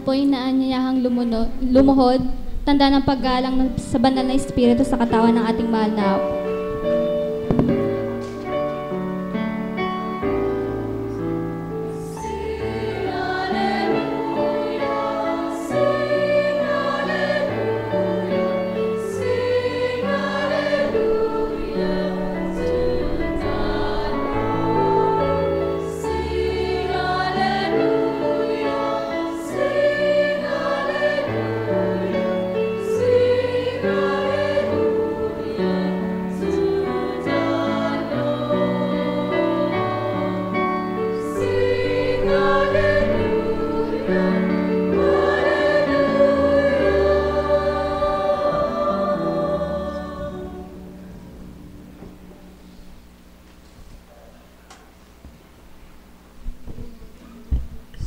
po'y inaanyayahang lumuhod, tanda ng paggalang sa banal na Espiritu sa katawan ng ating mahal na Apo.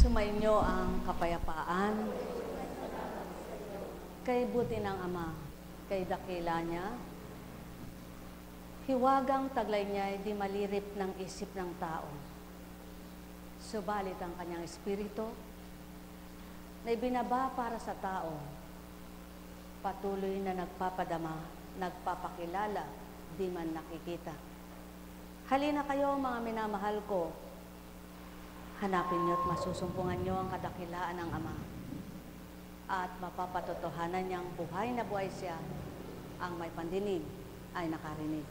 Sumainyo ang kapayapaan, kay buti ng Ama, kay dakila niya, hiwagang taglay niya ay di malirip ng isip ng tao. Subalit ang kanyang espiritu na ibinaba para sa tao, patuloy na nagpapadama, nagpapakilala, di man nakikita. Halina kayo mga minamahal ko, hanapin niyo at masusumpungan niyo ang kadakilaan ng Ama at mapapatotohanan niyang buhay na buhay siya, ang may pandinig ay nakarinig.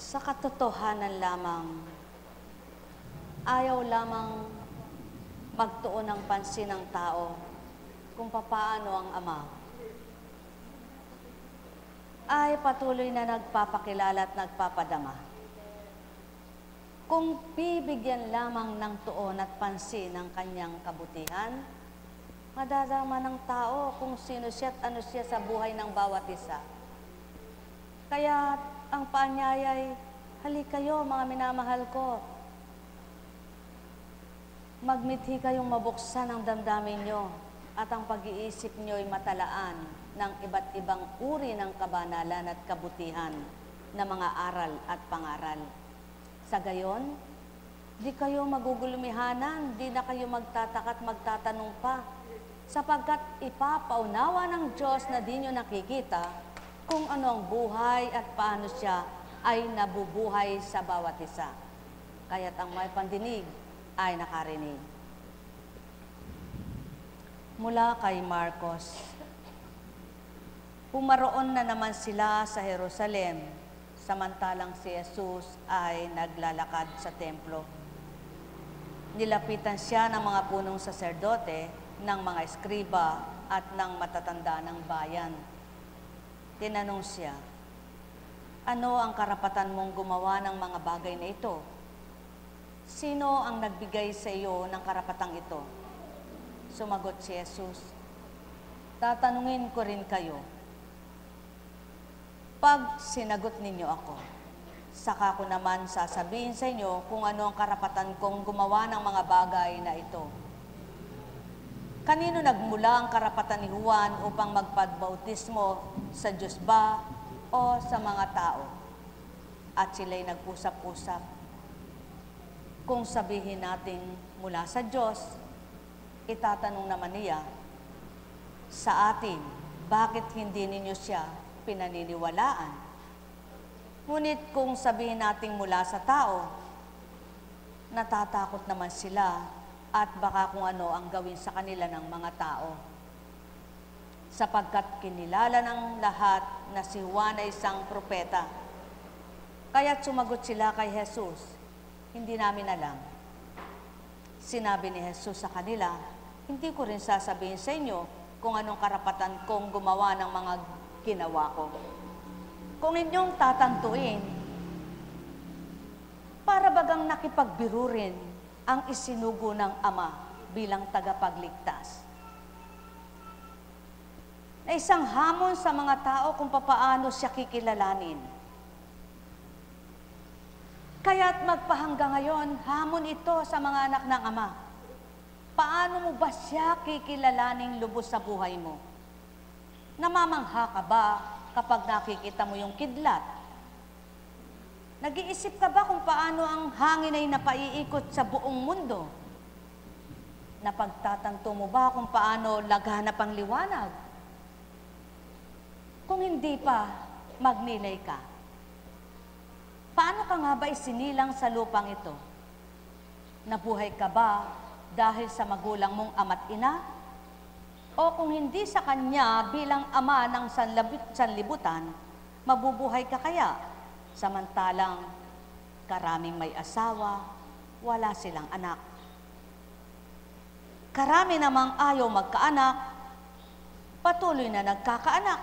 Sa katotohanan lamang, ayaw lamang magtuon ng pansin ng tao kung papaano ang Ama ay patuloy na nagpapakilala at nagpapadama. Kung bibigyan lamang ng tuon at pansin ang kanyang kabutihan, madadama ng tao kung sino siya at ano siya sa buhay ng bawat isa. Kaya ang paanyaya ay, halik kayo mga minamahal ko. Magmithi kayong mabuksan ang damdamin nyo at ang pag-iisip nyo ay matalaan ng iba't ibang uri ng kabanalan at kabutihan na mga aral at pangaral. Sa gayon, di kayo magugulumihanan, di na kayo magtataka at magtatanong pa, sapagkat ipapaunawa ng Diyos na di nyo nakikita kung ano ang buhay at paano siya ay nabubuhay sa bawat isa. Kaya't ang may pandinig ay nakarinig. Mula kay Marcos. Pumaroon na naman sila sa Jerusalem, samantalang si Jesus ay naglalakad sa templo. Nilapitan siya ng mga punong saserdote, ng mga eskriba at ng matatanda ng bayan. Tinanong siya, ano ang karapatan mong gumawa ng mga bagay na ito? Sino ang nagbigay sa iyo ng karapatang ito? Sumagot si Jesus, tatanungin ko rin kayo. Pag sinagot ninyo ako, saka ko naman sasabihin sa inyo kung ano ang karapatan kong gumawa ng mga bagay na ito. Kanino nagmula ang karapatan ni Juan upang magpabautismo, sa Diyos ba o sa mga tao? At sila'y nag-usap-usap. Kung sabihin natin mula sa Diyos, itatanong naman niya, sa atin, bakit hindi ninyo siya pinaniniwalaan? Ngunit kung sabihin natin mula sa tao, natatakot naman sila at baka kung ano ang gawin sa kanila ng mga tao. Sapagkat kinilala ng lahat na si Juan ay isang propeta. Kaya't sumagot sila kay Jesus, hindi namin alam. Sinabi ni Jesus sa kanila, hindi ko rin sasabihin sa inyo kung anong karapatan kong gumawa ng mga ginawa ko. Kung inyong tatantuin, para bagang nakipagbiro rin ang isinugo ng Ama bilang tagapagligtas. Na isang hamon sa mga tao kung papaano siya kikilalanin. Kaya't magpahanggang ngayon, hamon ito sa mga anak ng Ama. Paano mo ba siya kikilalaning lubos sa buhay mo? Namamangha ka ba kapag nakikita mo yung kidlat? Nag-iisip ka ba kung paano ang hangin ay napaiikot sa buong mundo? Napagtatanto mo ba kung paano laganap ang liwanag? Kung hindi pa, magnilay ka. Paano ka nga ba isinilang sa lupang ito? Nabuhay ka ba dahil sa magulang mong ama't ina? O kung hindi sa kanya bilang ama ng sanlibutan, mabubuhay ka kaya? Samantalang karaming may asawa, wala silang anak. Karami namang ayaw magkaanak, patuloy na nagkakaanak.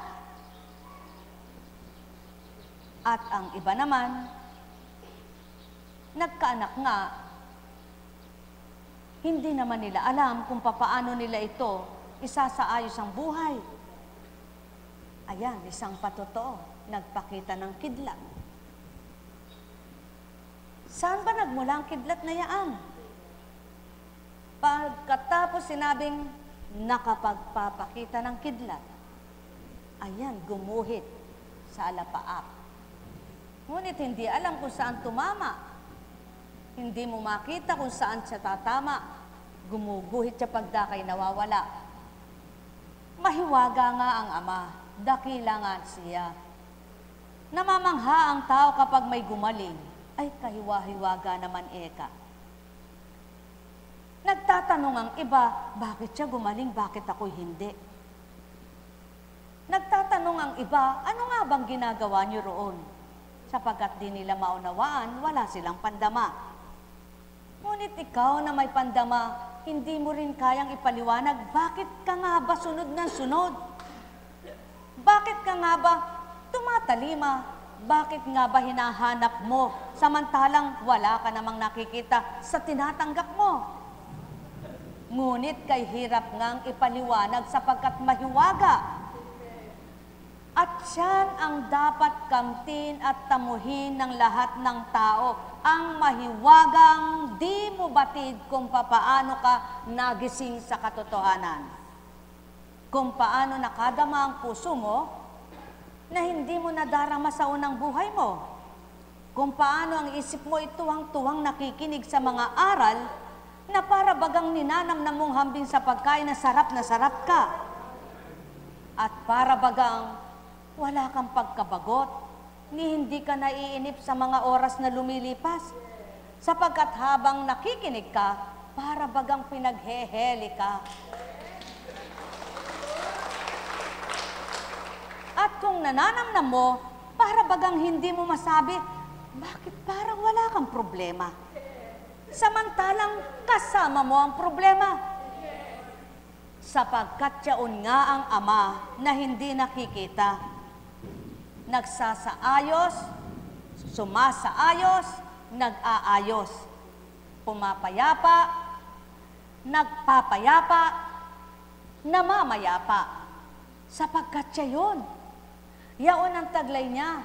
At ang iba naman, nagkaanak nga, hindi naman nila alam kung papaano nila ito isasaayos ang buhay. Ayan, isang patotoo, nagpakita ng kidlat. Saan ba nagmula ang kidlat na yaan? Pagkatapos sinabing nakapagpapakita ng kidlat, ayan, gumuhit sa alapaap. Ngunit hindi alam kung saan tumama. Hindi mo makita kung saan siya tatama. Gumuguhit siya pagdakay nawawala. Mahiwaga nga ang Ama, dakila nga siya. Namamangha ang tao kapag may gumaling, ay kahiwa-hiwaga naman eka. Nagtatanong ang iba, bakit siya gumaling, bakit ako'y hindi? Nagtatanong ang iba, ano nga bang ginagawa niyo roon? Sapagkat di nila maunawaan, wala silang pandama. Ngunit ikaw na may pandama, hindi mo rin kayang ipaliwanag, bakit ka nga ba sunod ng sunod? Bakit ka nga ba tumatalima? Bakit nga ba hinahanap mo, samantalang wala ka namang nakikita sa tinatanggap mo? Ngunit kay hirap ngang ipaliwanag sapagkat mahiwaga. At siyan ang dapat kamtin at tamuhin ng lahat ng tao, ang mahiwagang di mo batid kung papaano ka nagising sa katotohanan. Kung paano nakadama ang puso mo na hindi mo nadarama sa unang buhay mo. Kung paano ang isip mo ituwang-tuwang nakikinig sa mga aral na para bagang ninanam na mong hambing sa pagkain na sarap ka. At para bagang wala kang pagkabagot, ni hindi ka naiinip sa mga oras na lumilipas. Sapagkat habang nakikinig ka, para bagang pinagheheli ka. At kung nananamnam mo, para bagang hindi mo masabi, bakit parang wala kang problema? Samantalang kasama mo ang problema. Sapagkat yaon nga ang Ama na hindi nakikita. Nagsasaayos, sumasaayos, nag-aayos. Pumapayapa, nagpapayapa, namamayapa. Sapagkat siya yun. Yaon ang taglay niya.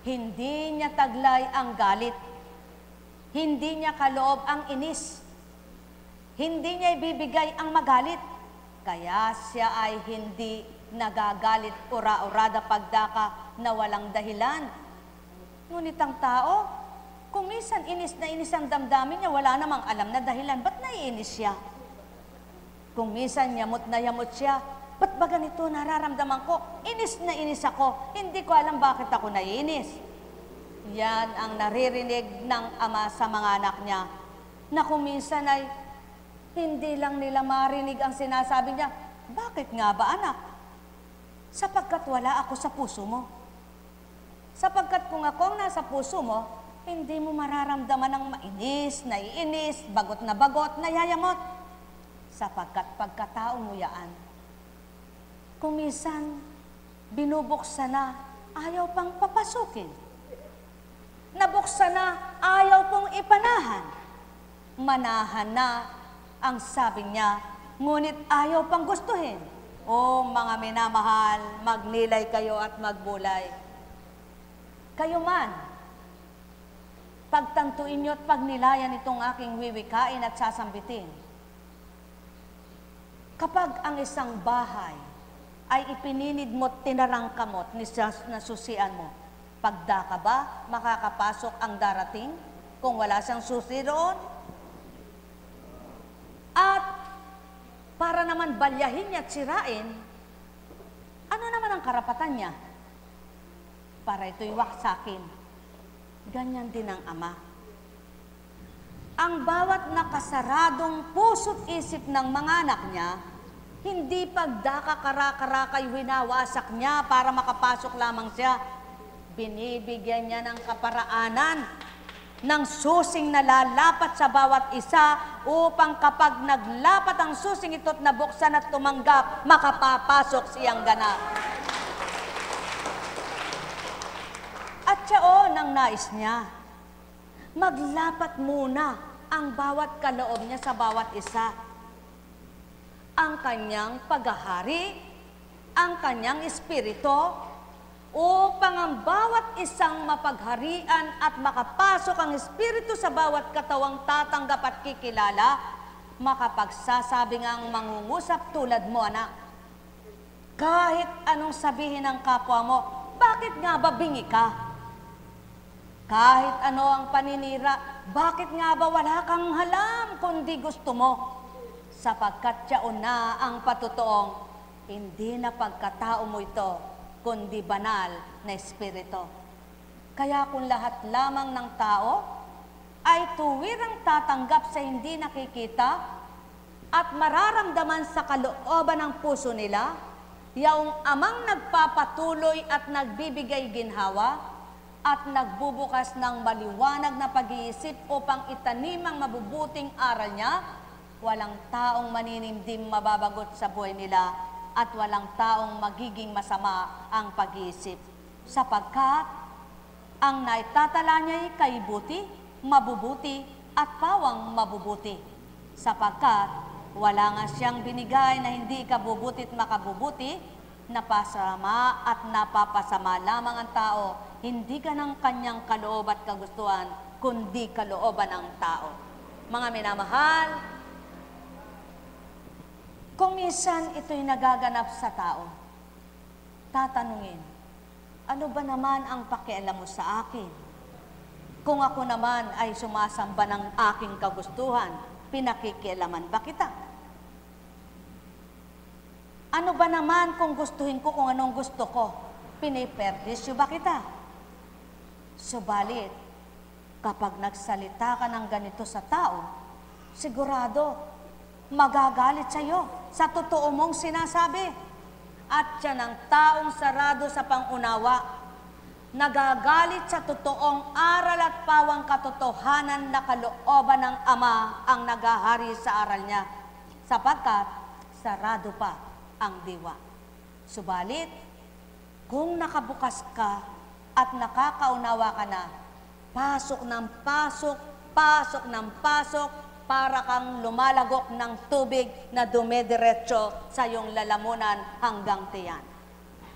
Hindi niya taglay ang galit. Hindi niya kaloob ang inis. Hindi niya ibibigay ang magalit. Kaya siya ay hindi nagagalit ura-urada pagdaka na walang dahilan. Ngunit ang tao, kung minsan inis na inis ang damdamin niya, wala namang alam na dahilan, ba't naiinis siya? Kung minsan yamot na yamot siya, ba't ba ganito nararamdaman ko? Inis na inis ako, hindi ko alam bakit ako naiinis. Yan ang naririnig ng Ama sa mga anak niya, na kung minsan ay hindi lang nila marinig ang sinasabi niya, bakit nga ba anak? Sapagkat wala ako sa puso mo. Sapagkat kung ako ang nasa puso mo, hindi mo mararamdaman ng mainis, naiinis, bagot na bagot, nayayamot. Sapagkat pagkatao mo yaan, kung minsan binubuksan na, ayaw pang papasukin. Nabuksan na, ayaw pong ipanahan. Manahan na ang sabi niya, ngunit ayaw pang gustuhin. O mga minamahal, magnilay kayo at magbulay. Kayo man, Pagtantuin nyo at pagnilayan itong aking wiwikain at sasambitin. Kapag ang isang bahay ay ipininid mo, tinarangkamot, nasusian mo, pagda ka ba, makakapasok ang darating kung wala siyang susi roon? At para naman balyahin niya at sirain, ano naman ang karapatan niya? Para ito'y waksakin. Ganyan din ang Ama. Ang bawat nakasaradong puso't isip ng mga anak niya, hindi pagdakakarakay winawasak niya para makapasok lamang siya. Binibigyan niya ng kaparaanan, ng susing na lalapat sa bawat isa upang kapag naglapat ang susing ito't nabuksan at tumanggap, makapapasok siyang ganap. At siyaon ang nais niya. Maglapat muna ang bawat kaloob niya sa bawat isa. Ang kanyang paghahari, ang kanyang espiritu, upang ang bawat isang mapagharian at makapasok ang espiritu sa bawat katawang tatanggap at kikilala, makapagsasabi ngang mangungusap tulad mo, anak. Kahit anong sabihin ng kapwa mo, bakit nga ba bingi ka? Kahit ano ang paninira, bakit nga ba wala kang halam kundi gusto mo? Sapagkat siyaon na ang patutuong, hindi na pagkatao mo ito, kundi banal na espiritu. Kaya kung lahat lamang ng tao ay tuwirang tatanggap sa hindi nakikita at mararamdaman sa kalooban ng puso nila, yaong Amang nagpapatuloy at nagbibigay ginhawa, at nagbubukas ng maliwanag na pag-iisip upang itanim ang mabubuting aral niya, walang taong maninimdim mababagot sa buhay nila at walang taong magiging masama ang pag-iisip. Sapagkat ang naitatala niya ay kaibuti, mabubuti at pawang mabubuti. Sapagkat wala nga siyang binigay na hindi kabubuti at makabubuti, napasama at napapasama lamang ang tao, hindi ka ng kanyang kaloob at kagustuhan, kundi kalooban ng tao. Mga minamahal, kung minsan ito'y nagaganap sa tao, tatanungin, ano ba naman ang pakialam mo sa akin? Kung ako naman ay sumasamba ng aking kagustuhan, pinakikialaman ba kita? Ano ba naman kung gustuhin ko kung anong gusto ko? Piniperdisyo ba kita? Subalit, kapag nagsalita ka ng ganito sa tao, sigurado, magagalit sa iyo sa totoo mong sinasabi. At siya ng taong sarado sa pangunawa, nagagalit sa totoong aral at pawang katotohanan na kalooban ng Ama ang nagahari sa aral niya, sapagkat sarado pa ang diwa. Subalit, kung nakabukas ka at nakakaunawa ka na, pasok ng pasok, pasok ng pasok, para kang lumalagok ng tubig na dumidiretso sa iyong lalamunan hanggang tiyan.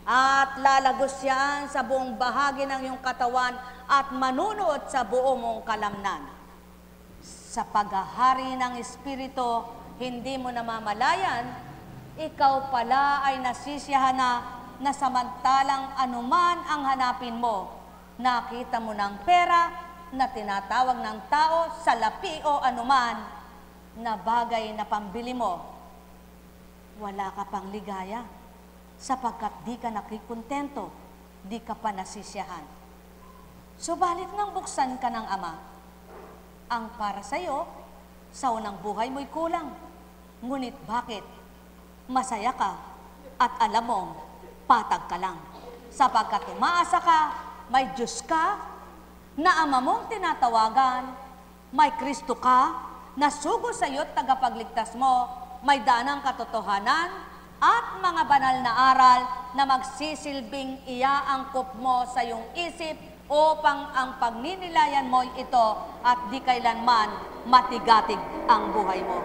At lalagos yan sa buong bahagi ng iyong katawan at manunuot sa buo mong kalamnan. Sa paghahari ng Espiritu, hindi mo namamalayan, ikaw pala ay nasisiyahan na samantalang anuman ang hanapin mo, nakita mo ng pera na tinatawag ng tao salapi o anuman na bagay na pambili mo, wala ka pang ligaya sapagkat di ka nakikontento, di ka pa nasisiyahan. Subalit nang buksan ka ng Ama, ang para sa iyo, sa unang buhay mo'y kulang. Ngunit bakit? Masaya ka at alam mong patag ka lang. Sapagkat umaasa ka, may Diyos ka, na Ama mong tinatawagan, may Kristo ka, na sugo sa iyo't tagapagligtas mo, may daanang katotohanan, at mga banal na aral na magsisilbing iaangkop mo sa iyong isip upang ang pagninilayan mo ito at di kailanman matigatig ang buhay mo.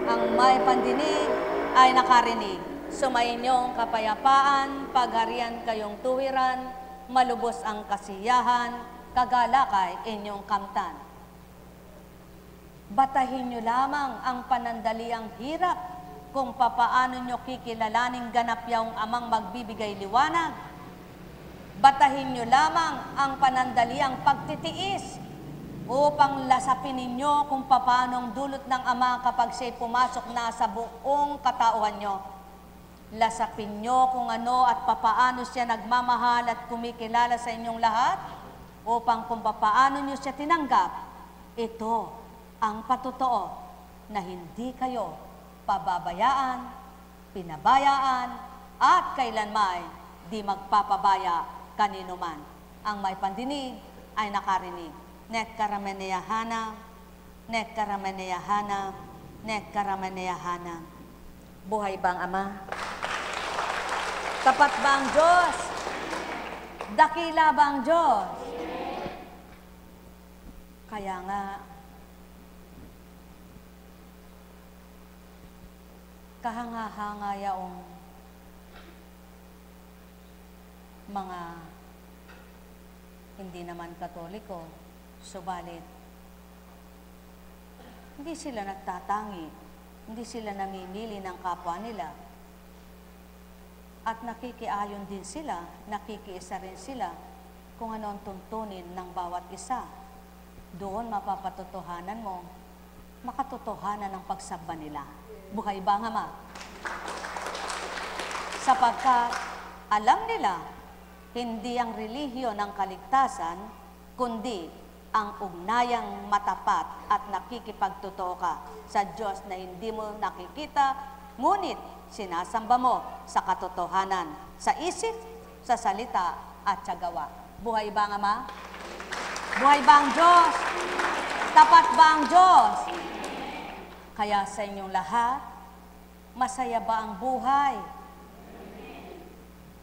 Ang may pandinig ay nakarinig. Sumainyong kapayapaan, pagharian kayong tuwiran, malubos ang kasiyahan, kagalakay inyong kamtan. Batahin nyo lamang ang panandaliang hirap kung papaano nyo kikilalaning ganap yaong amang magbibigay liwanag. Batahin nyo lamang ang panandaliang pagtitiis upang lasapin ninyo kung papaanong dulot ng Ama kapag siya'y pumasok na sa buong katauhan nyo. Lasapin nyo kung ano at papaano siya nagmamahal at kumikilala sa inyong lahat upang kung papaano nyo siya tinanggap, ito ang patotoo na hindi kayo pababayaan, pinabayaan, at kailanmay di magpapabaya kanino man. Ang may pandinig ay nakarinig. Nek karameneyahana, nek karameneyahana, nek karameneyahana. Buhay bang Ama? Tapat ba ang Diyos? Dakila ba ang Diyos? Kaya nga, kahanga-hanga yaong mga hindi naman Katoliko, subalit hindi sila nagtatangi, hindi sila namimili ng kapwa nila, at nakikiayon din sila, nakikiisa rin sila kung ano ang tuntunin ng bawat isa. Doon mapapatotohanan mo, makatotohanan ng pagsamba nila. Buhay ba ang Ama? Sapagkat alam nila, hindi ang relihiyon ng kaligtasan, kundi ang ugnayang matapat at nakikipagtotoo ka sa Diyos na hindi mo nakikita, ngunit sinasamba mo sa katotohanan, sa isip, sa salita at sa gawa. Buhay ba ang Ama? Buhay ba ang Diyos? Tapat ba ang Diyos? Kaya sa inyong lahat, masaya ba ang buhay?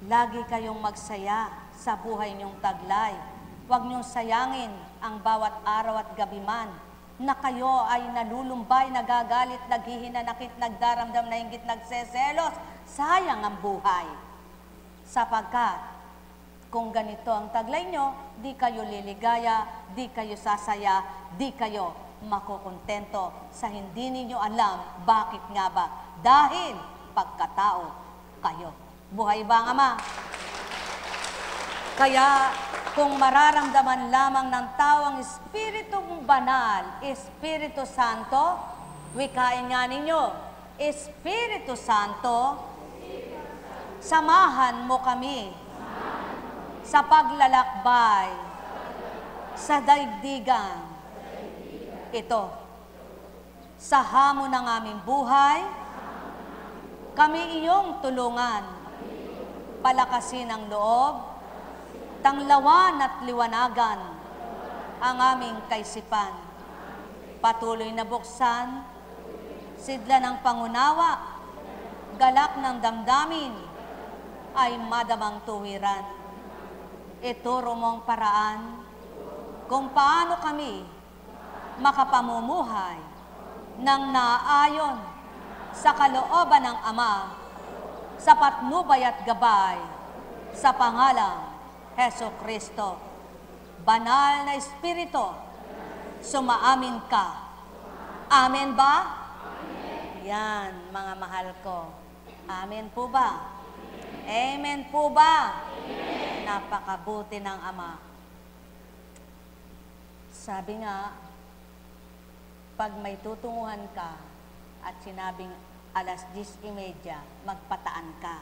Lagi kayong magsaya sa buhay niyong taglay. Huwag niyong sayangin ang bawat araw at gabi man na kayo ay nalulumbay, nagagalit, naghihinanakit, nagdaramdam, nainggit, nagseselos. Sayang ang buhay. Sapagkat kung ganito ang taglay niyo, di kayo liligaya, di kayo sasaya, di kayo makukontento sa hindi ninyo alam bakit nga ba. Dahil pagkatao kayo. Buhay ba ang Ama? Kaya kung mararamdaman lamang ng tao ang Espiritong Banal, Espiritu Santo, wikain nga ninyo, Espiritu Santo, samahan mo kami sa paglalakbay sa daigdigan ito. Sa hamon ng aming buhay, kami iyong tulungan, palakasin ang loob, tanglawan at liwanagan ang aming kaisipan. Patuloy na buksan, sidla ng pangunawa, galak ng damdamin, ay madamang tuwiran. Ituro mong paraan kung paano kami makapamumuhay ng naayon sa kalooban ng Ama sa patnubay at gabay sa pangalang Heso Kristo. Banal na Espiritu, sumaamin ka. Amen ba? Amen. Yan, mga mahal ko. Amen po ba? Amen po ba? Amen. Napakabuti ng Ama. Sabi nga, pag may tutunguhan ka at sinabing 10:30, magpataan ka.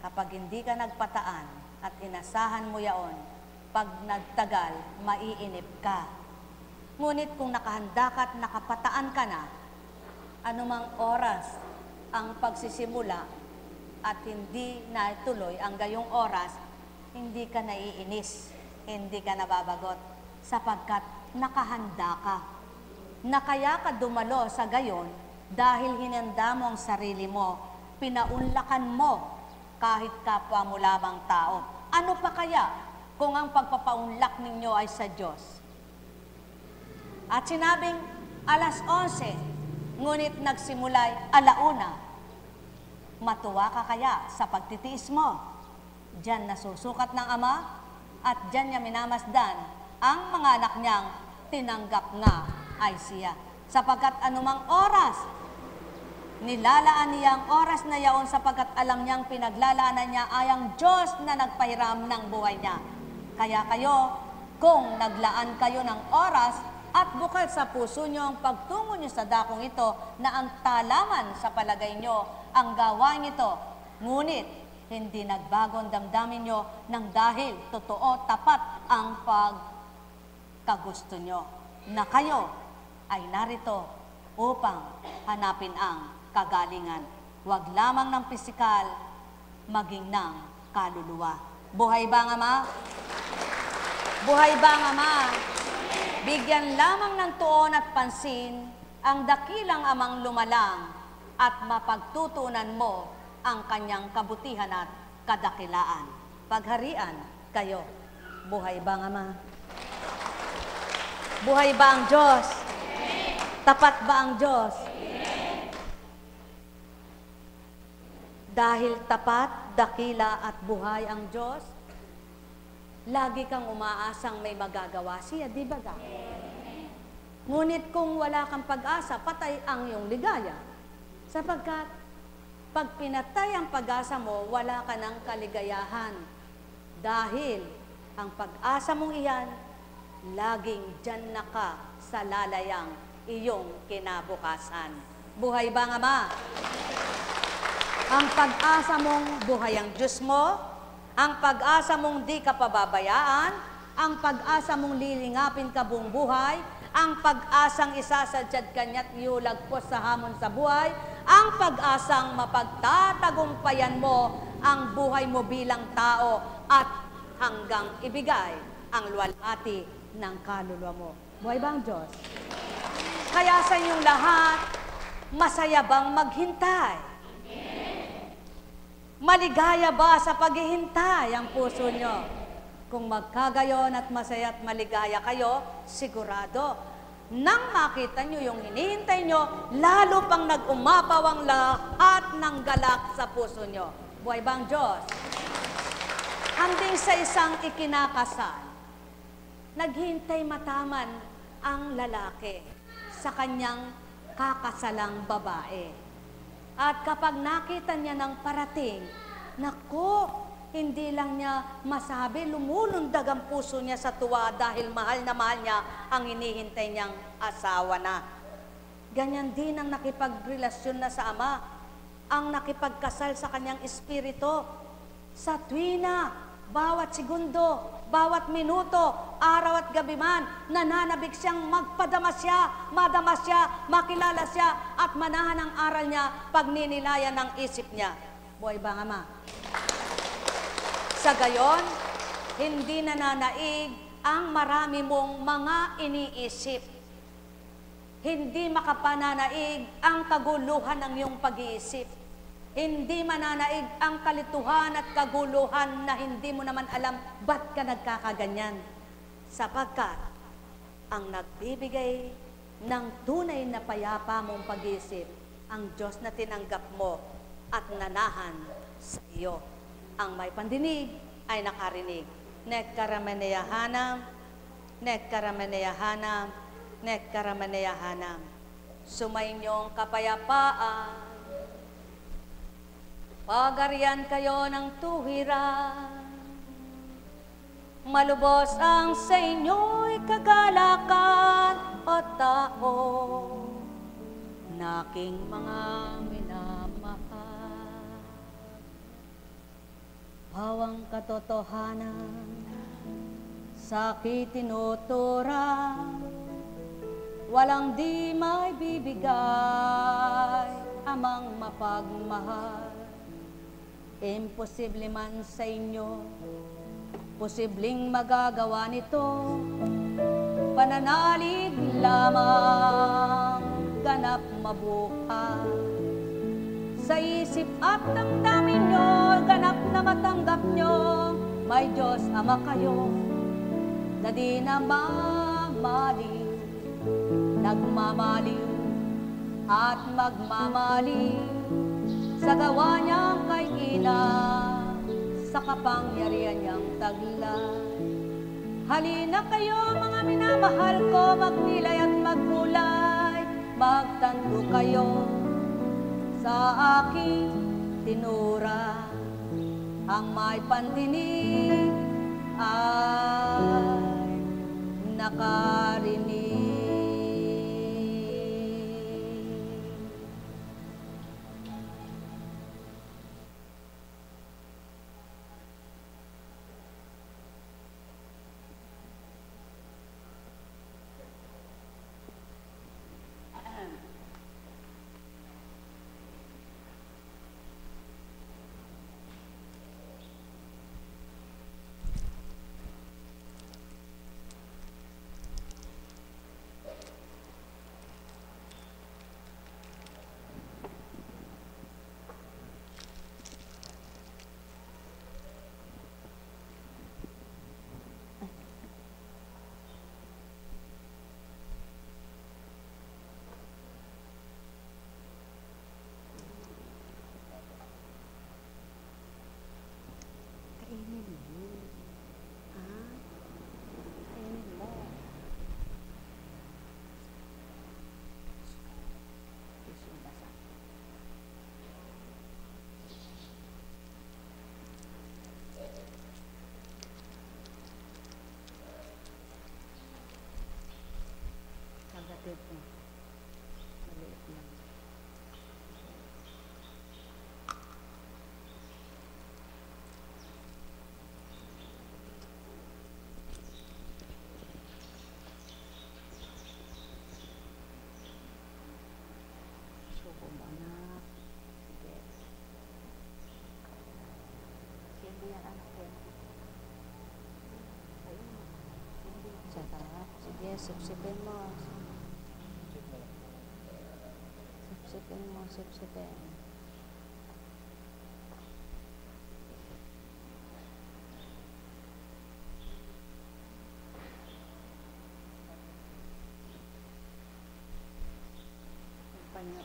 Kapag hindi ka nagpataan at inasahan mo yaon, pag nagtagal, maiinip ka. Ngunit kung nakahanda ka at nakapataan ka na, anumang oras ang pagsisimula at hindi na tuloy ang gayong oras, hindi ka naiinis, hindi ka nababagot, sapagkat nakahanda ka. Na kaya ka dumalo sa gayon dahil hinanda mo ang sarili mo, pinaunlakan mo kahit kapwa mo lamang tao. Ano pa kaya kung ang pagpapaunlak ninyo ay sa Diyos? At sinabing 11:00, ngunit nagsimula'y 1:00. Matuwa ka kaya sa pagtitiis mo? Diyan nasusukat ng Ama at diyan niya minamasdan ang mga anak niyang tinanggap nga ay siya. Sapagkat anumang oras, nilalaan niya ang oras na yaon sapagkat alam niyang pinaglalaanan niya ay ang Diyos na nagpahiram ng buhay niya. Kaya kayo, kung naglaan kayo ng oras at bukal sa puso niyo ang pagtungo niyo sa dakong ito na ang talaman sa palagay niyo ang gawain ito, ngunit hindi nagbago ang damdamin niyo nang dahil totoo, tapat ang pagkagusto niyo na kayo ay narito upang hanapin ang kagalingan. Huwag lamang ng pisikal, maging ng kaluluwa. Buhay ba ang Ama? Buhay ba ang Ama? Bigyan lamang ng tuon at pansin ang dakilang Amang lumalang at mapagtutunan mo ang kanyang kabutihan at kadakilaan. Pagharian kayo. Buhay ba ang Ama? Buhay ba ang Diyos? Tapat ba ang Diyos? Dahil tapat, dakila at buhay ang Diyos, lagi kang umaasang may magagawa siya, di ba ga? Ngunit kung wala kang pag-asa, patay ang iyong ligaya. Sapagkat pag pinatay ang pag-asa mo, wala ka ng kaligayahan. Dahil ang pag-asa mong iyan, laging dyan na ka sa lalayang iyong kinabukasan. Buhay ba ang Ama? Ang pag-asa mong buhay ang Diyos mo, ang pag-asa mong di ka pababayaan, ang pag-asa mong lilingapin ka buong buhay, ang pag-asang isasadyad kanya't iulagpos sa hamon sa buhay, ang pag-asang mapagtatagumpayan mo ang buhay mo bilang tao at hanggang ibigay ang luwalhati ng kaluluwa mo. Buhay ba ang Diyos? Kaya sa inyong lahat, masaya bang maghintay? Maligaya ba sa paghihintay ang puso nyo? Kung magkagayon at masaya at maligaya kayo, sigurado, nang makita nyo yung hinihintay nyo, lalo pang nag-umapaw ang lahat ng galak sa puso nyo. Buhay ba ang Diyos? Hanggang sa isang ikinakasal, naghintay mataman ang lalaki sa kanyang kakasalang babae. At kapag nakita niya ng parating, naku, hindi lang niya masabi, lumulundag ang puso niya sa tuwa dahil mahal na mahal niya ang hinihintay niyang asawa na. Ganyan din ang nakipagrelasyon na sa Ama, ang nakipagkasal sa kanyang espiritu. Sa tuwina, bawat segundo, bawat minuto, araw at gabi man, nananabik siyang magpadama siya, madama siya, makilala siya, at manahan ang aral niya, pagninilayan ng isip niya. Buhay ba ang Ama? Sa gayon, hindi nananaig ang marami mong mga iniisip. Hindi makapananaig ang kaguluhan ng iyong pag-iisip. Hindi mananaig ang kalituhan at kaguluhan na hindi mo naman alam ba't ka nagkakaganyan. Sapagkat ang nagbibigay ng tunay na payapa mong pag-iisip, ang Diyos na tinanggap mo at nanahan sa iyo. Ang may pandinig ay nakarinig. Nekkaramaneyahanam, nekkaramaneyahanam, nekkaramaneyahanam. Sumainyong kapayapaan, pagarian kayo ng tuwiran, malubos ang sa inyo'y kagalakan o tao, na aking mga minamahal. Bawang katotohanan sa akin tinuturan, walang di may bibigay amang mapagmahal. Imposible man sa inyo, posibleng magagawa nito, pananalig lamang ganap mabuhay. Sa isip at damdamin nyo, ganap na matanggap nyo, may Diyos Ama kayo, na di na mamaliw, nagmamaliw at magmamaliw sa gawa niyang kay ina, sa kapangyarihan niyang taglay. Halina kayo mga minamahal ko, magnilay at magkulay, magtando kayo sa aking tinura. Ang may pandinig ay nakarinig. Kainin mo. Ha? Kainin mo. Tisyong basa. Kagatid mo. Maliit lang. Suko mo, anak. Sige. Hindi yan, anak ko. Sarap. Sige, sipsipin mo. Sipsipin mo, sipsipin. Panyo.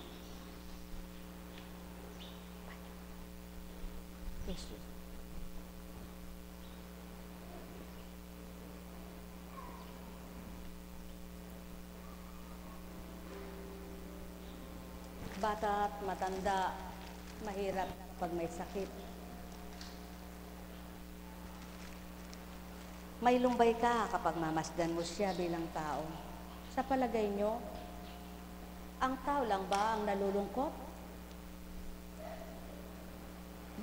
Jesus. Bata at matanda, mahirap pag may sakit. May lumbay ka kapag mamasdan mo siya bilang tao. Sa palagay nyo, ang tao lang ba ang nalulungkot?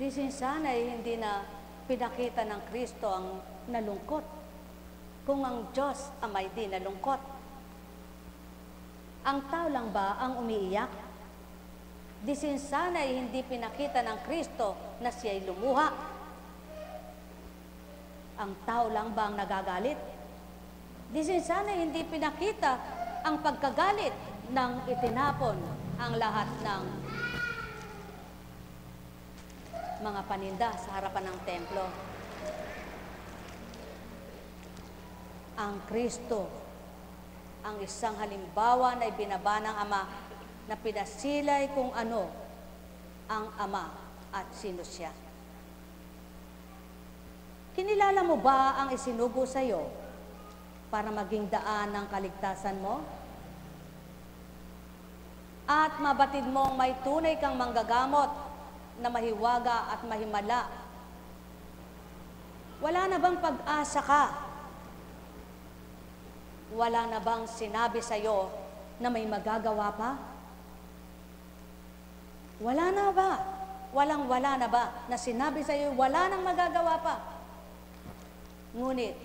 Di sana'y hindi na pinakita ng Kristo ang nalungkot. Kung ang Diyos Amay di nalungkot. Ang tao lang ba ang umiiyak? Di sana'y hindi pinakita ng Kristo na siya'y lumuha. Ang tao lang ba ang nagagalit? Di sana'y hindi pinakita ang pagkagalit nang itinapon ang lahat ng mga paninda sa harapan ng templo. Ang Kristo, ang isang halimbawa na ibinaba ng Ama na pinasilay kung ano ang Ama at sino siya. Kinilala mo ba ang isinugo sa iyo para maging daan ng kaligtasan mo? At mabatid mong may tunay kang manggagamot na mahiwaga at mahimala. Wala na bang pag-asa ka? Wala na bang sinabi sa iyo na may magagawa pa? Wala na ba? Walang-wala na ba na sinabi sa iyo wala nang magagawa pa? Ngunit,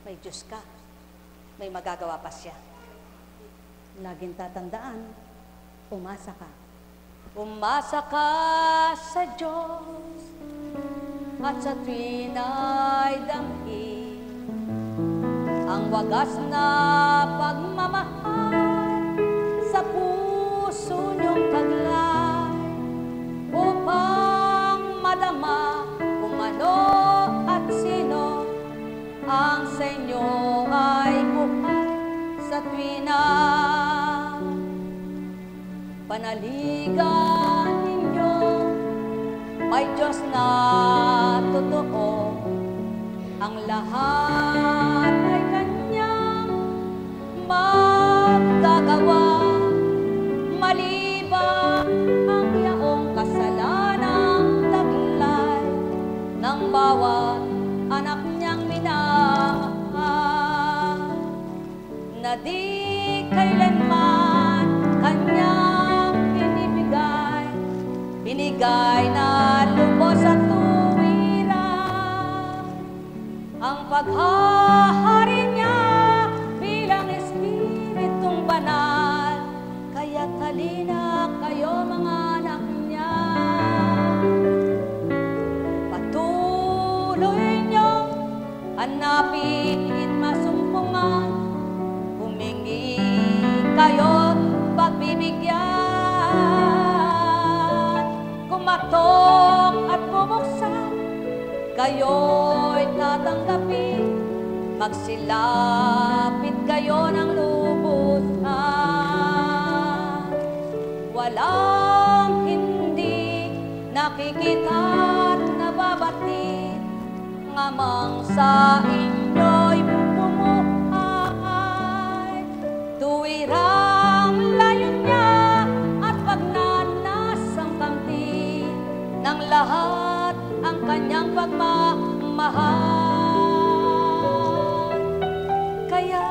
may Diyos ka. May magagawa pa siya. Laging tatandaan, umasa ka. Umasa ka sa Diyos at sa tuwin ay damhin ang wagas na pagmamahal sa puso niyong taglay upang madama kung ano at sino ang sa inyo ay buhay sa tuwina. Panaligan ninyo, may Diyos na totoo. ng bawat anak niyang minamahal, na di kailanman kanyang binigay na lubos at tuwiran. Ang paghahari niya bilang Espiritong Banal, kaya't halina kayo mga anak niya. Patuloy niyong hanapin, masumpungan, humingi kayo't pagbibigyan. Kumatok at bubuksan, kayo'y tatanggapin, magsilapit kayo ng lubusan. Walang hindi nakikita at nababatid, ngamang sa inyo'y bumuhay. Tuwirang layon niya at pagnanasang kamtin ng lahat ang kanyang pagmamahal. Kaya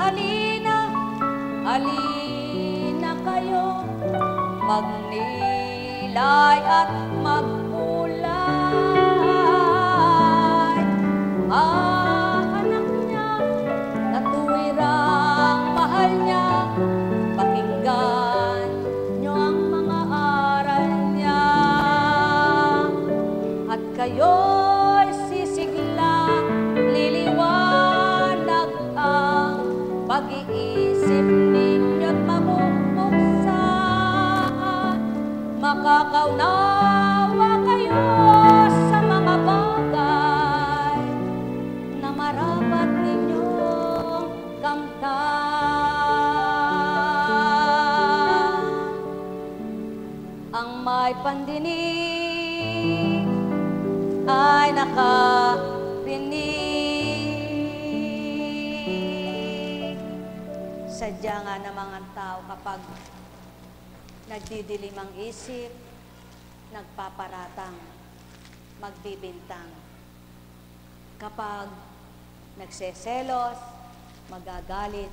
halina, halina kayo, magnilay at magkulay. Anak niya, na tuwirang mahal niya, pakinggan niyo ang mga aral niya. At kayo'y sisigla, liliwanag ang pag-iisip ninyo't mabubuksan. Makakaunawa kayo sa mga bagay na marapat ninyong kamtan. Ang may pandinig ay nakarinig. Sadya nga ng mga tao kapag nagdidilim ang isip, nagpaparatang, magbibintang. Kapag nagseselos, magagalit,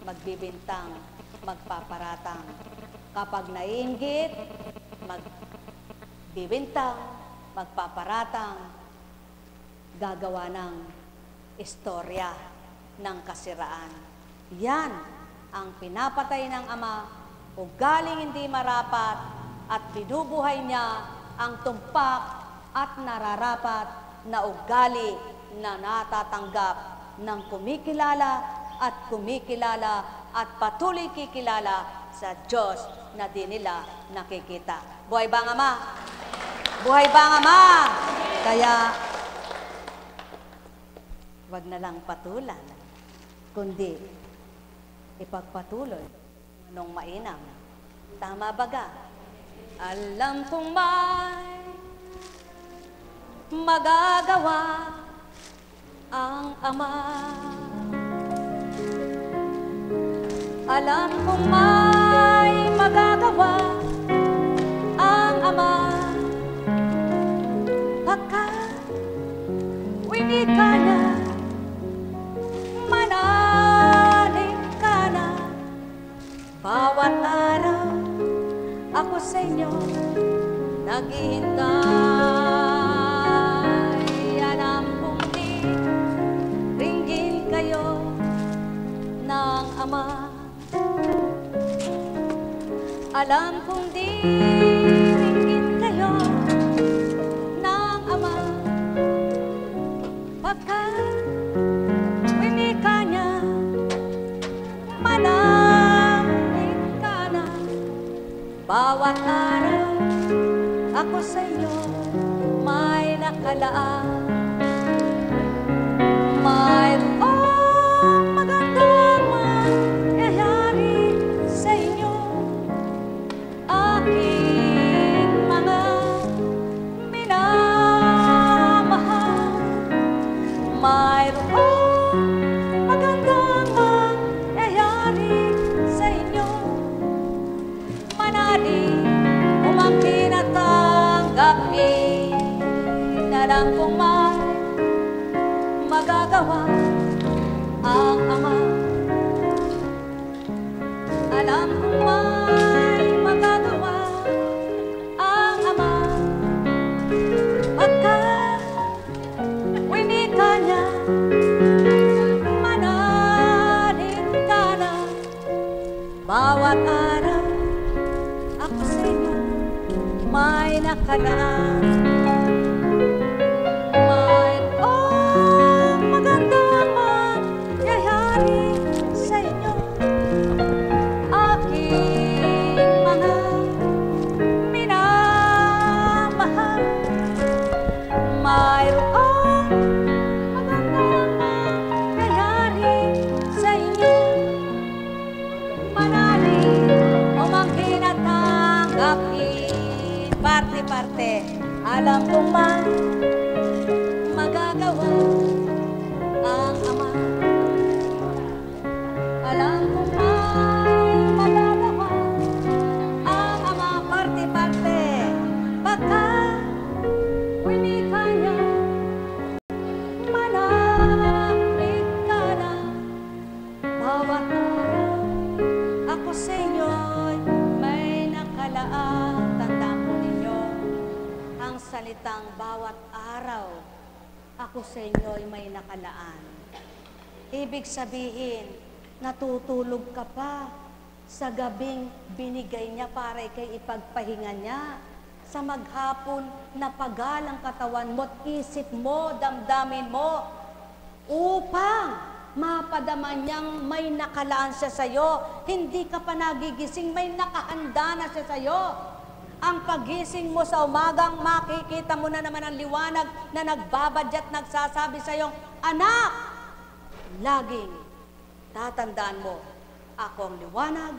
magbibintang, magpaparatang. Kapag naiinggit, magbibintang, magpaparatang, gagawa ng istorya ng kasiraan. Yan ang pinapatay ng Ama, ugaling hindi marapat, at binubuhay niya ang tumpak at nararapat na ugali na natatanggap ng kumikilala at patuloy kikilala sa Diyos na di nila nakikita. Buhay ba ang Ama? Buhay ba ang Ama? Kaya, wag na lang patulan, kundi ipagpatuloy anong mainam. Tama baga? Alam kong may magagawa ang Ama. Alam kong may magagawa ang Ama. Pagkat winika na, manalig ka na. Bawat araw ako sa inyo naghihintay. Alam kong di ringgin kayo ng Ama. Alam kong di ringgin kayo ng Ama. Pagkat winika niya, manamig ka na. Bawat araw ako sa inyo may nakalaan. Mayroong magandang mangyayari sa inyo, aking mga minamahal. Mayroong magandang mangyayari sa inyo, manalig, umangkin at tanggapin. Alam kong may magagawa ang Ama. Alam kong may magagawa ang Ama. Pagkat winika niya, manalig ka na. Bawat araw ako sa inyo may nakalaan. Mayroong magandang mangyayari sa inyo, aking mga minamahal. Mayroong magandang mangyayari sa inyo, manalig o manghinatangapin. Parte-parte, alam kong magagawa ang Ama. Alam kong magagawa ang Ama. Parte-parte, pagkat winika niya, manalig ka na. Bawat araw ako sa inyo'y may nakalaan. Tandaan po ninyo ang salitang bawat araw ako sa inyo'y may nakalaan. Ibig sabihin, natutulog ka pa sa gabing binigay niya para ikay ipagpahinga niya. Sa maghapon na pagalang katawan mo at isip mo, damdamin mo, upang mapadama niyang may nakalaan siya sa'yo. Hindi ka pa nagigising, may nakahanda na siya sa'yo. Ang pagising mo sa umagang, makikita mo na naman ang liwanag na nagbabadya't nagsasabi sa iyong, anak, laging tatandaan mo, ako ang liwanag,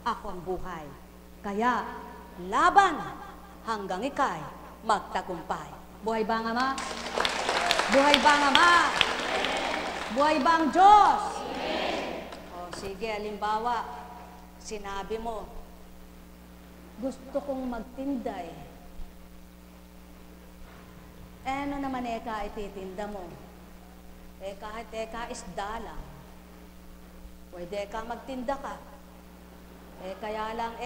ako ang buhay. Kaya, laban hanggang ikay magtagumpay. Buhay ba ang Ama? Buhay ba ang Ama? Buhay ba ang Diyos? O sige, halimbawa, sinabi mo, gusto kong magtinda eh. Ano naman eka ititinda mo? Kahit isda lang. Pwede ka magtinda ka. Kaya lang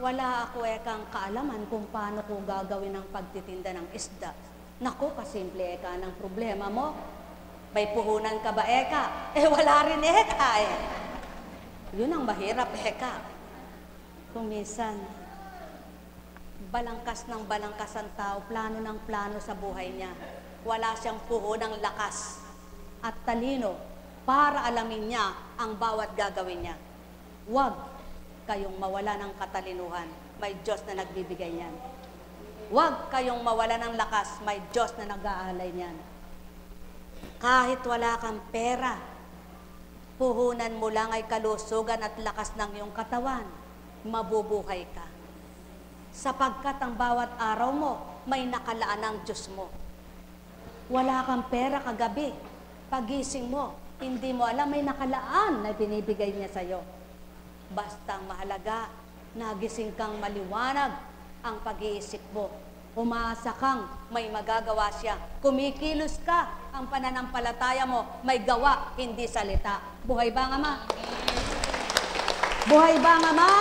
wala ako ekang kaalaman kung paano ko gagawin ang pagtitinda ng isda. Naku, kasimple ng problema mo. May puhunan ka ba wala rin Yun ang mahirap Kung minsan, balangkas ng balangkas ang tao, plano ng plano sa buhay niya. Wala siyang puhunang lakas at talino para alamin niya ang bawat gagawin niya. Huwag kayong mawala ng katalinuhan, may Diyos na nagbibigay niyan. Huwag kayong mawala ng lakas, may Diyos na nag-aalay niyan. Kahit wala kang pera, puhunan mo lang ay kalusugan at lakas ng iyong katawan, mabubuhay ka. Sapagkat ang bawat araw mo, may nakalaan ng Diyos mo. Wala kang pera kagabi, pagising mo, hindi mo alam may nakalaan na binibigay niya sa'yo. Basta mahalaga, nagising kang maliwanag ang pag-iisip mo. Umaasa kang may magagawa siya. Kumikilos ka, ang pananampalataya mo, may gawa, hindi salita. Buhay ba ang Ama? Buhay ba ang Ama?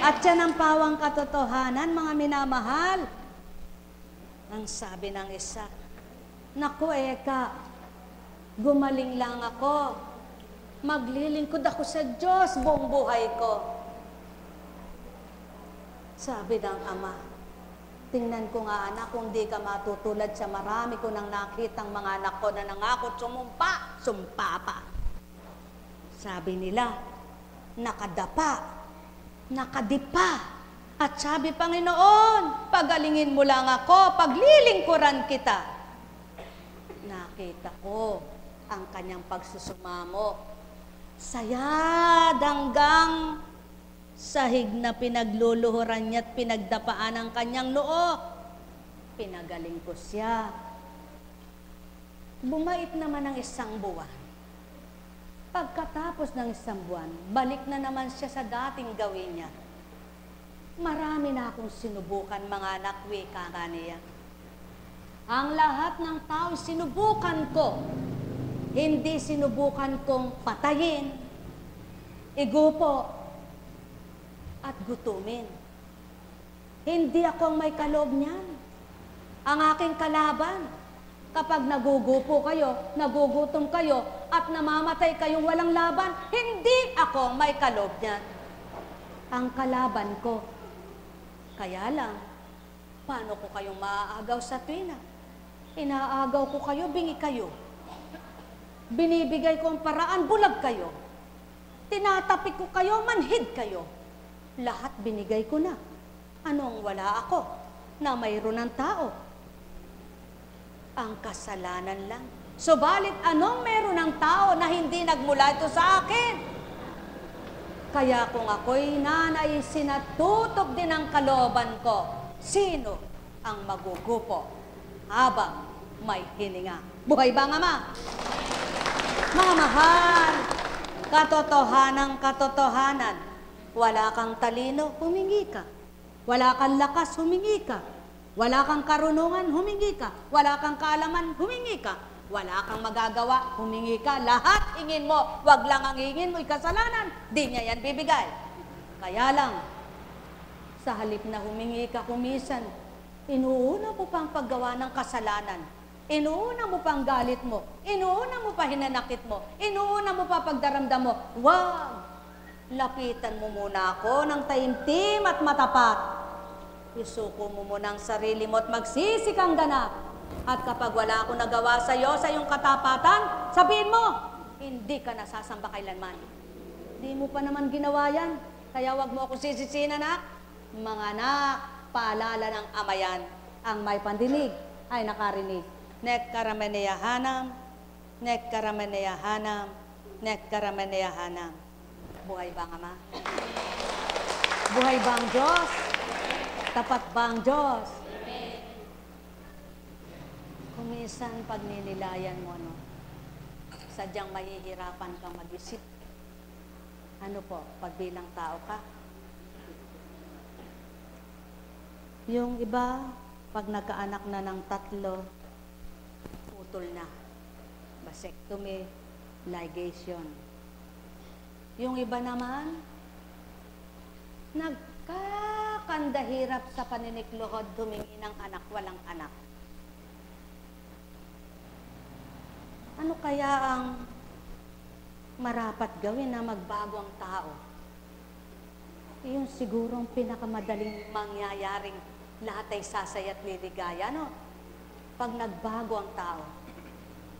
At yan ang pawang katotohanan, mga minamahal. Ang sabi ng isa, naku gumaling lang ako. Maglilingkod ako sa Diyos buong buhay ko. Sabi ng Ama, tingnan ko nga anak, kung di ka matutulad sa marami ko nang nakitang mga anak ko na nangako sumpa pa. Sabi nila, nakadapa, nakadipa. At sabi, Panginoon, pagalingin mo lang ako, paglilingkuran kita. Nakita ko ang kanyang pagsusumamo. Sayad hanggang sahig na pinagluluhuran niya at pinagdapaan ang kanyang noo. Pinagaling ko siya. Bumait naman ng isang buwan. Pagkatapos ng isang buwan, balik na naman siya sa dating gawin niya. Marami na akong sinubukan, mga anak, wika nga niya. Ang lahat ng tao sinubukan ko. Hindi sinubukan kong patayin, igupo, at gutumin. Hindi ako ang may kaloob niyan. Ang aking kalaban, kapag nagugupo kayo, nagugutom kayo, at namamatay kayong walang laban, hindi ako ang may kaloob niyan. Ang kalaban ko. Kaya lang, paano ko kayong maaagaw sa tuwina? Inaagaw ko kayo, bingi kayo. Binibigay ko ang paraan, bulag kayo. Tinatapik ko kayo, manhid kayo. Lahat binigay ko na. Anong wala ako na mayroon ng tao? Ang kasalanan lang. Subalit anong meron ng tao na hindi nagmula ito sa akin? Kaya kung ako'y nanaisin at tutok din ang kalooban ko, sino ang magugupo habang may hininga? Buhay ba nga, Ama? Mga mahal, katotohanan, wala kang talino, humingi ka. Wala kang lakas, humingi ka. Wala kang karunungan, humingi ka. Wala kang kaalaman, humingi ka. Wala kang magagawa, humingi ka. Lahat hingin mo, wag lang ang hingin mo'y kasalanan. Di niya yan bibigay. Kaya lang, sa halip na humingi ka kumisan, inuuna mo pang paggawa ng kasalanan. Inuuna mo pang galit mo. Inuuna mo pa hinanakit mo. Inuuna mo pa pagdaramdam mo. Wag! Lapitan mo muna ako ng taimtim at matapat. Isuko mo muna ang sarili mo at magsisi kang ganap. At kapag wala akong nagawa sa iyo, sa iyong katapatan, sabihin mo, hindi ka nasasamba kailanman. Hindi mo pa naman ginawa yan. Kaya wag mo ako sisisihin, anak. Mga anak, paalala ng ama yan. Ang may pandinig ay nakarinig. Nek karameneyahanam, nek karameneyahanam, nek karameneyahanam. Buhay ba ang Ama? Buhay ba ang Diyos? Tapat ba ang Diyos? Kuminsan pag ninilayan mo, no, sadyang mahihirapan kang mag-isip. Ano po, pag bilang tao ka? Yung iba, pag nagkaanak na ng 3, putol na. Vasectomy, ligation. Yung iba naman, nagkakandahirap sa paninikluhod, humingi ng anak, walang anak. Ano kaya ang marapat gawin na magbago ang tao? Iyon sigurong pinakamadaling mangyayaring lahat ay sasaya at liligaya, no? Pag nagbago ang tao.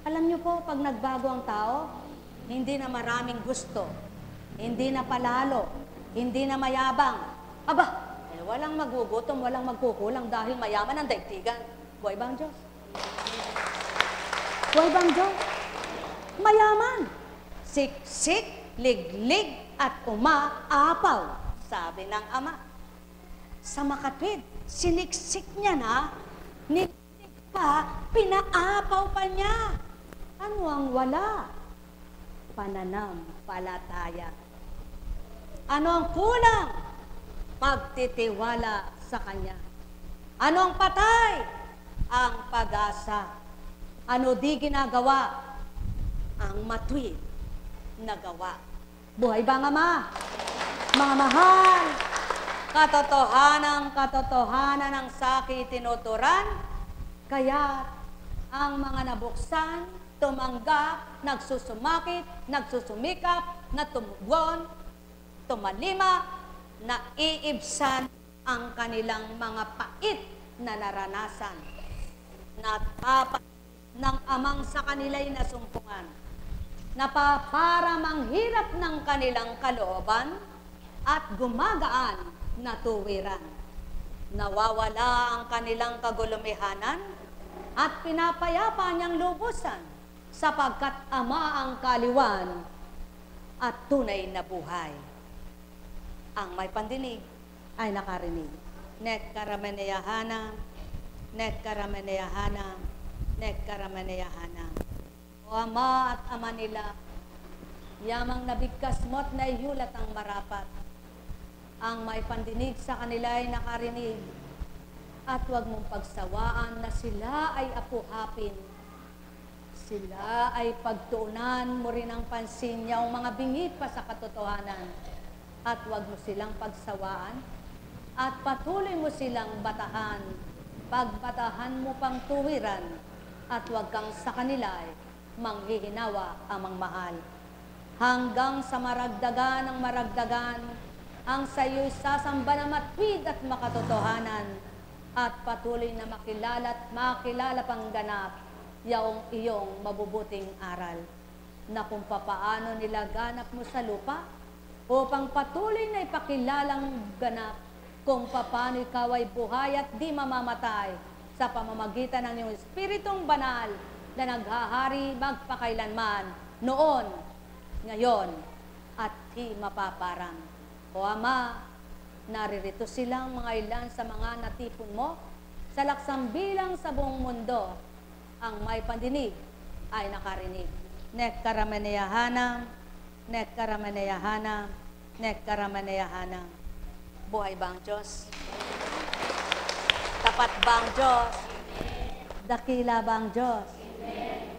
Alam niyo po, pag nagbago ang tao, hindi na maraming gusto, hindi na palalo, hindi na mayabang. Aba, walang magugutom, walang magkukulang dahil mayaman ang daigdigan. Buhay ba ang Diyos? Buhay ba ang Diyos? Mayaman. Siksik, liglig, at umaapaw, sabi ng Ama. Sa makatwid, siniksik niya na, nilig pa, pinaapaw pa niya. Ano ang wala? Pananampalataya. Ano ang kulang? Pagtitiwala sa Kanya. Ano ang patay? Ang pag-asa. Ano di ginagawa? Ang matuwid na gawa. Buhay ba ang Ama? Mga mahal, katotohanan ng saki tinuturan, kaya ang mga nabuksan, tumanggap, nagsusumakit, nagsusumikap, na tumugon, tumalima, na iibsan ang kanilang mga pait na naranasan. Natapat ng amang sa kanila'y nasumpungan. Napaparam hirap ng kanilang kalooban at gumagaan na tuwiran. Nawawala ang kanilang kagulumihanan at pinapayapa niyang lubusan sapagkat Ama ang kaliwan at tunay na buhay. Ang may pandinig ay nakarinig. Nek karameneyahanam, nek karameneyahanam, nek karameneyahanam. O Ama at Ama nila, yamang nabigkas mo't naihulat ang marapat. Ang may pandinig sa kanila ay nakarinig. At huwag mong pagsawaan na sila ay apuhapin. Sila ay pagtuunan mo rin ang pansin niya, mga bingit pa sa katotohanan. At huwag mo silang pagsawaan at patuloy mo silang batahan. Pagbatahan mo pang tuwiran at huwag kang sa kanila ay manghihinawa amang mahal. Hanggang sa maragdagan ang maragdagan, ang sa iyo'y sasamba na matwid at makatotohanan at patuloy na makilala at makilala pang ganap yaong iyong mabubuting aral na kung papaano nilaganap mo sa lupa upang patuloy na ipakilalang ganap kung papaano ikaw ay buhay at di mamamatay sa pamamagitan ng iyong Espiritong Banal na naghahari magpakailanman noon, ngayon, at di mapaparang. O Ama, naririto silang mga ilan sa mga natipon mo sa laksambilang sa buong mundo. Ang may pandinig ay nakarinig. Nekkaramaneyahana, nekkaramaneyahana, nekkaramaneyahana. Buhay ba ang Diyos? Tapat ba ang Diyos? Dakila ba ang Diyos?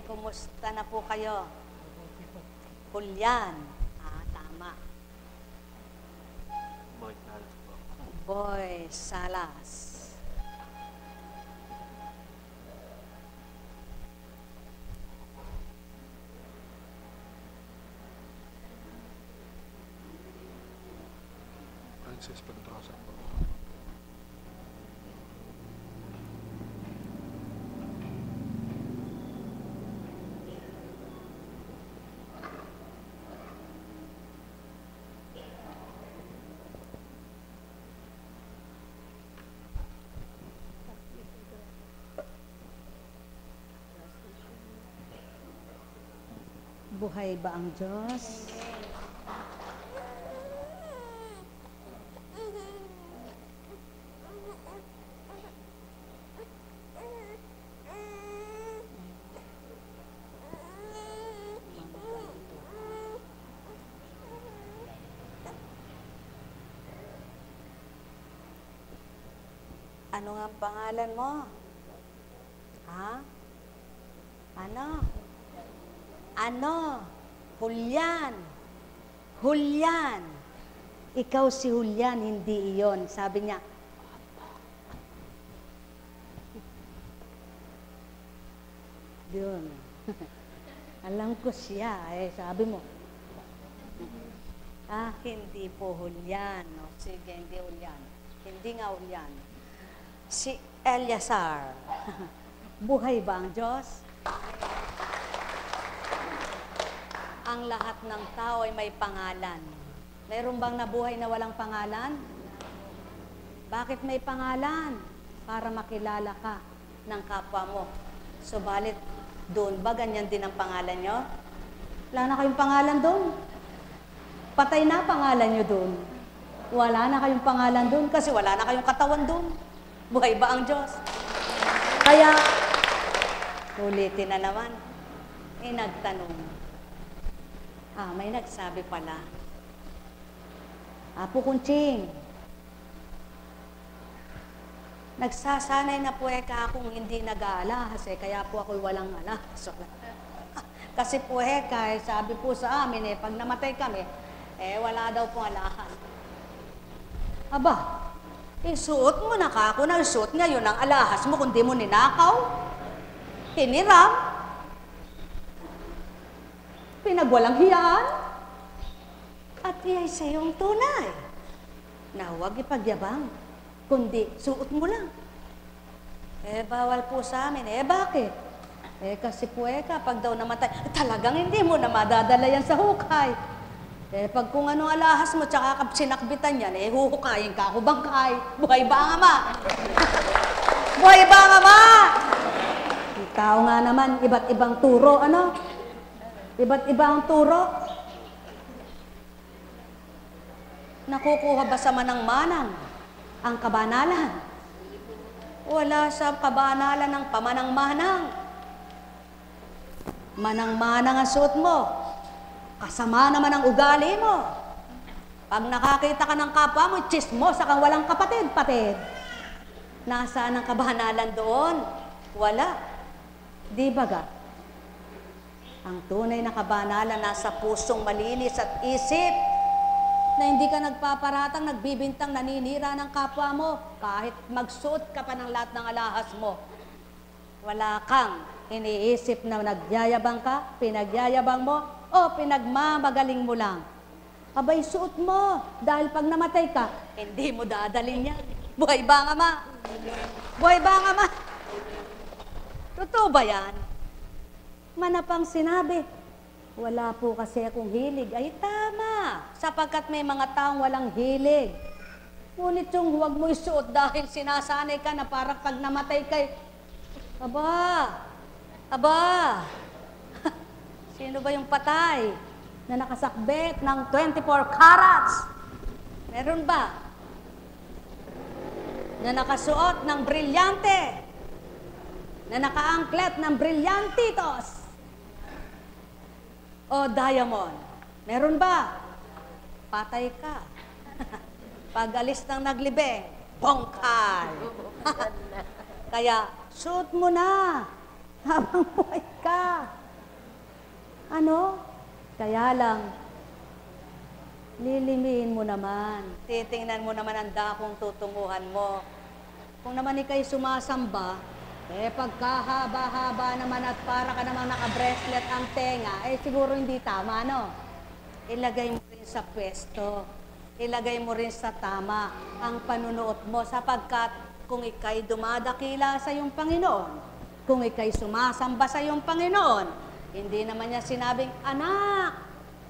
Kumusta na po kayo? Hulyan. Tama. Boy Salas po. Boy Salas. Francis Pedrosa po. Buhay ba ang Diyos? Ano nga ang pangalan mo? Ha? Ano? Ano? Hulyan. Hulyan. Ikaw si Hulyan, hindi iyon. Sabi niya, yun. Alam ko siya. Sabi mo, hindi po Hulyan. No? Sige, hindi Hulyan. Hindi nga Hulyan. Si Eleazar. Buhay ba ang Diyos? Ang lahat ng tao ay may pangalan. Mayroon bang nabuhay na walang pangalan? Bakit may pangalan? Para makilala ka ng kapwa mo. Subalit, doon ba ganyan din ang pangalan nyo? Wala na kayong pangalan doon. Patay na pangalan nyo doon. Wala na kayong pangalan doon kasi wala na kayong katawan doon. Buhay ba ang Diyos? Kaya, ulitin na naman. Nagtanong. May nagsabi pala. Apo Kunching, nagsasanay na po akong hindi nag-aalahas kaya po ako'y walang alahas. Kasi po sabi po sa amin pag namatay kami, wala daw pong alahas. Aba, isuot mo na ka ako ng suot ngayon ang alahas mo kundi mo ninakaw, hiniram, pinagwalang hiyaan, at iyay sa iyong tunay na huwag ipagyabang, kundi suot mo lang. Bawal po sa amin. Bakit? Kasi po kapag daw namatay, talagang hindi mo na madadala yan sa hukay. Pag kung anong alahas mo, tsaka sinakbitan yan, huhukayin ka ako bangkay. Buhay ba ang Ama? Buhay ba ang Ama? Ikaw nga naman, iba't ibang turo, ano? Iba't ibang turo. Nakukuha ba sa manang-manang ang kabanalan? Wala sa kabanalan ng pamanang-manang. Manang-manang ang suot mo. Kasama naman ang ugali mo. Pag nakakita ka ng kapwa mo, chismosa kang walang kapatid. Nasaan ang kabanalan doon? Wala. Di ba ga? Ang tunay na kabanalan nasa pusong malinis at isip na hindi ka nagpaparatang, nagbibintang, naninira ng kapwa mo kahit magsuot ka pa ng lahat ng alahas mo. Wala kang iniisip na nagyayabang ka, pinagyayabang mo, o pinagmamagaling mo lang. Abay, suot mo dahil pag namatay ka, hindi mo dadalhin yan. Buhay ba nga ma? Buhay ba nga ma? Totoo ba yan? Manapang sinabi, wala po kasi akong hilig. Ay tama, sapagkat may mga taong walang hilig. Ngunit yung huwag mo isuot dahil sinasanay ka na parang pag namatay kay, aba, sino ba yung patay na nakasakbet ng 24 carats? Meron ba? Na nakasuot ng brilyante? Na nakaangklet ng brilyantitos? O diamond? Meron ba? Patay ka. Pag alis ng naglibing, bongkal. Kaya, suot mo na habang buhay ka. Ano? Kaya lang, lilimiin mo naman. Titingnan mo naman ang dakong tutunguhan mo. Kung naman ikay sumasamba, pagkahaba-haba naman at para ka namang naka-bracelet ang tenga, siguro hindi tama, no? Ilagay mo rin sa pwesto. Ilagay mo rin sa tama ang panunuot mo sapagkat kung ikay dumadakila sa iyong Panginoon, kung ikay sumasamba sa iyong Panginoon, hindi naman niya sinabing, anak,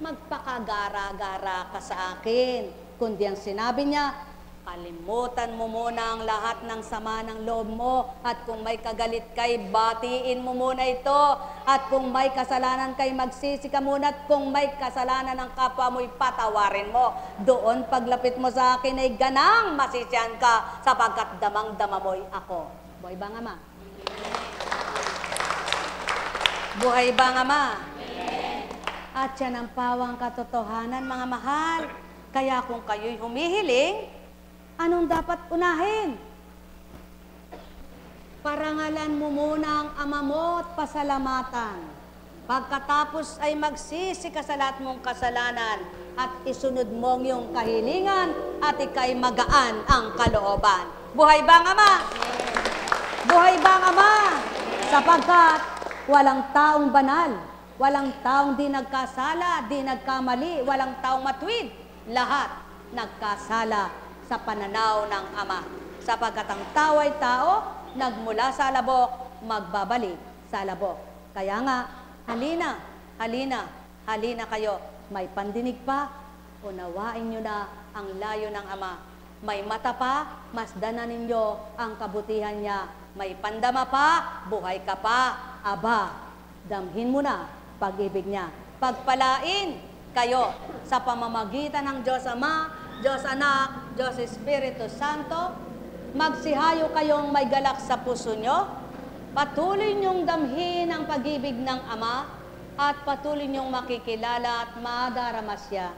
magpakagara-gara ka sa akin. Kundi ang sinabi niya, kalimutan mo muna ang lahat ng sama ng loob mo at kung may kagalit kay, batiin mo muna ito at kung may kasalanan kay, magsisi ka muna at kung may kasalanan ng kapwa mo'y patawarin mo. Doon paglapit mo sa akin ay ganang masisiyan ka sapagkat damang-dama mo'y ako. Buhay ba nga ma? Buhay ba nga ma? At yan ang pawang katotohanan mga mahal. Kaya kung kayo'y humihiling, anong dapat unahin? Parangalan mo muna ang ama mo at pasalamatan. Pagkatapos ay magsisi ka sa lahat mong kasalanan at isunod mong yung kahilingan at ikay magaan ang kalooban. Buhay ba nga ma? Buhay ba nga ma? Sapagkat walang taong banal, walang taong di nagkasala, di nagkamali, walang taong matuwid. Lahat nagkasala sa pananaw ng Ama. Sapagkat ang tao ay tao, nagmula sa labok, magbabalik sa labok. Kaya nga, halina kayo. May pandinig pa, unawain nyo na ang layo ng Ama. May mata pa, masdanan ninyo ang kabutihan niya. May pandama pa, buhay ka pa. Aba, damhin mo na pag-ibig niya. Pagpalain kayo sa pamamagitan ng Diyos Ama, Diyos Anak, Diyos Espiritu Santo. Magsihayo kayong may galak sa puso nyo. Patuloy nyong damhin ang pag-ibig ng Ama at patuloy nyong makikilala at madarama siya.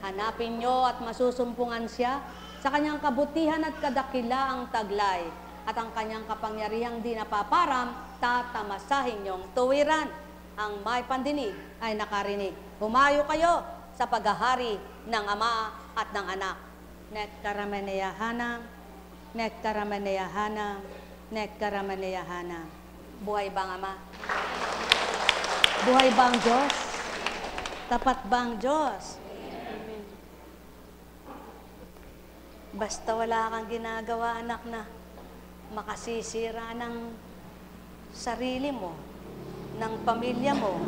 Hanapin nyo at masusumpungan siya sa kanyang kabutihan at kadakilaang taglay at ang kanyang kapangyarihang di napaparam, tatamasahin nyong tuwiran. Ang may pandinig ay nakarinig. Humayo kayo sa paghahari ng Ama at ng Anak. Nekkarameneyahanam, nekkarameneyahanam, nekkarameneyahanam. Buhay ba ang Ama? Buhay ba ang Diyos? Tapat ba ang Diyos? Basta wala kang ginagawa, anak, na makasisira ng sarili mo, ng pamilya mo.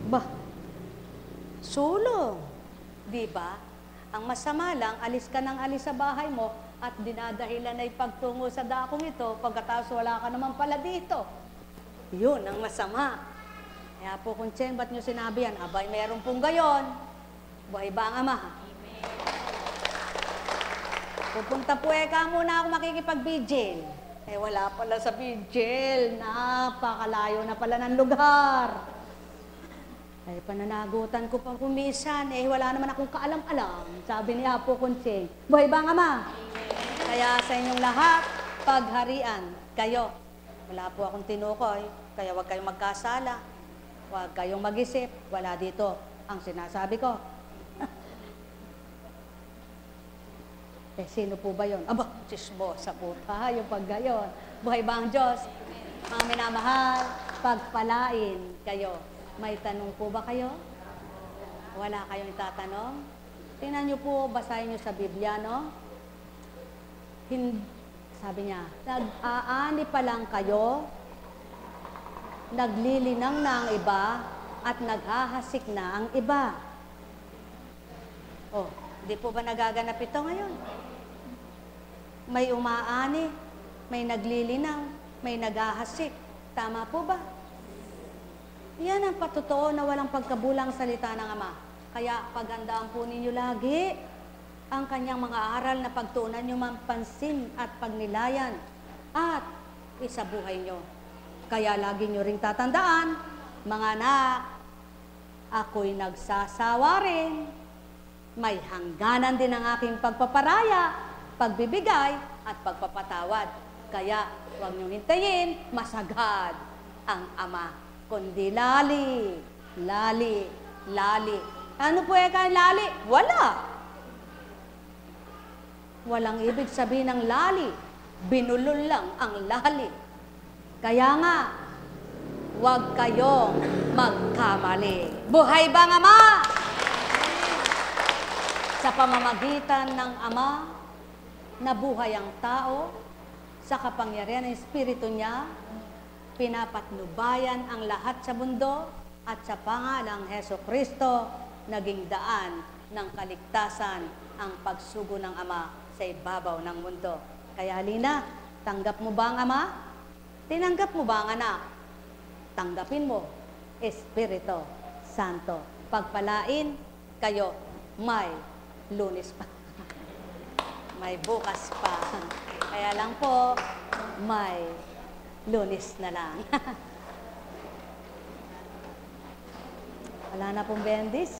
Bah, sulong. Di ba? Ang masama lang, alis ka ng alis sa bahay mo at dinadahilan ay pagtungo sa dakong ito, pagkatapos wala ka naman pala dito. Yun ang masama. Kaya po kung Cheng, ba't nyo sinabi yan? Abay, meron pong gayon. Buhay ba ang Ama? Pupunta po ka muna ako makikipag-vigil. Wala pala sa vigil. Napakalayo na pala ng lugar. Ay, pananagutan ko pa kumisan, wala naman akong kaalam-alam. Sabi ni Apo Kunching, buhay ba nga ma? Kaya sa inyong lahat, pagharian kayo. Wala po akong tinukoy, kaya huwag kayong magkasala. Huwag kayong mag-isip, wala dito ang sinasabi ko. Sino po ba yun? Aba, chismosa po tayo pag gayon. Buhay ba ang Diyos? Mga minamahal, pagpalain kayo. May tanong po ba kayo? Wala kayong itatanong? Tingnan niyo po, basahin niyo sa Biblia, no? Sabi niya, nag-aani pa lang kayo, naglilinang na ang iba, at naghahasik na ang iba. Oh, di po ba nagaganap ito ngayon? May umaani, may naglilinaw, may naghahasik. Tama po ba? Yan ang patotoo na walang pagkabulang salita ng Ama. Kaya paghandaan po ninyo lagi ang kanyang mga aral na pagtuunan nyo mampansin at pagnilayan at isabuhay nyo. Kaya lagi nyo ring tatandaan, mga anak, ako'y nagsasawa rin. May hangganan din ang aking pagpaparaya, pagbibigay at pagpapatawad. Kaya huwag nyo hintayin, masagad ang Ama. Kundi lali, lali, lali. Ano po kay lali? Wala. Walang ibig sabihin ng lali. Binulol lang ang lali. Kaya nga, huwag kayong magkamali. Buhay ba ang Ama? Sa pamamagitan ng Ama, nabuhay ang tao, sa kapangyarihan ng Espiritu niya, pinapatnubayan ang lahat sa mundo at sa pangalang Heso Kristo, naging daan ng kaligtasan ang pagsugo ng Ama sa ibabaw ng mundo. Kaya halina, tanggap mo ba ang Ama? Tinanggap mo ba ang Anak? Tanggapin mo, Espiritu Santo. Pagpalain kayo, may Lunes pa. May bukas pa. Kaya lang po, may Lunes na lang. Wala na pong bendis.